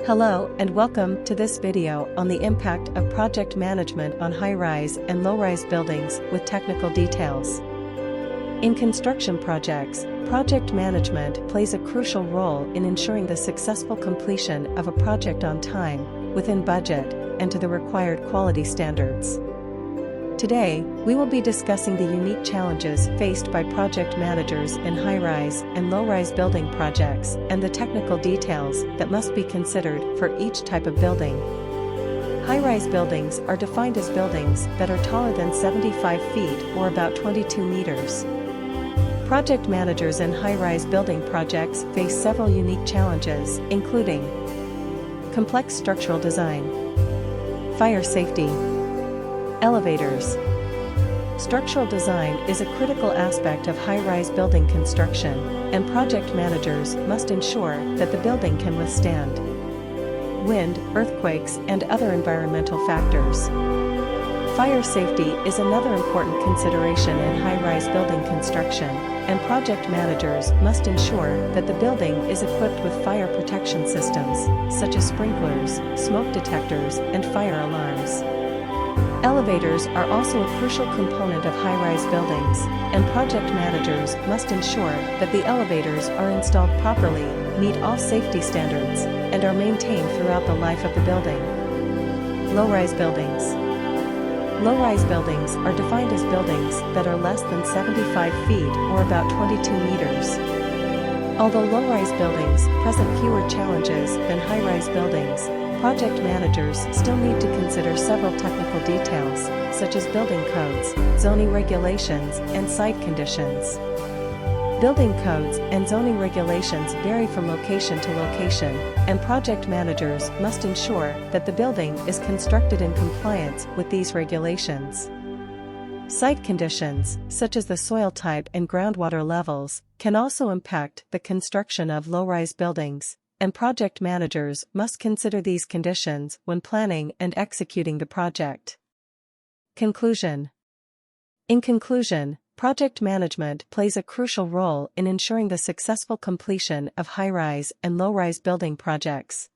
Hello and welcome to this video on the impact of project management on high-rise and low-rise buildings with technical details. In construction projects, project management plays a crucial role in ensuring the successful completion of a project on time, within budget, and to the required quality standards. Today, we will be discussing the unique challenges faced by project managers in high-rise and low-rise building projects and the technical details that must be considered for each type of building. High-rise buildings are defined as buildings that are taller than 75 feet or about 22 meters. Project managers in high-rise building projects face several unique challenges, including complex structural design, fire safety, elevators. Structural design is a critical aspect of high-rise building construction, and project managers must ensure that the building can withstand wind, earthquakes, and other environmental factors. Fire safety is another important consideration in high-rise building construction, and project managers must ensure that the building is equipped with fire protection systems, such as sprinklers, smoke detectors, and fire alarms. Elevators are also a crucial component of high-rise buildings, and project managers must ensure that the elevators are installed properly, meet all safety standards, and are maintained throughout the life of the building. Low-rise buildings. Low-rise buildings are defined as buildings that are less than 75 feet or about 22 meters. Although low-rise buildings present fewer challenges than high-rise buildings, project managers still need to consider several technical details, such as building codes, zoning regulations, and site conditions. Building codes and zoning regulations vary from location to location, and project managers must ensure that the building is constructed in compliance with these regulations. Site conditions, such as the soil type and groundwater levels, can also impact the construction of low-rise buildings, and project managers must consider these conditions when planning and executing the project. Conclusion. In conclusion, project management plays a crucial role in ensuring the successful completion of high-rise and low-rise building projects.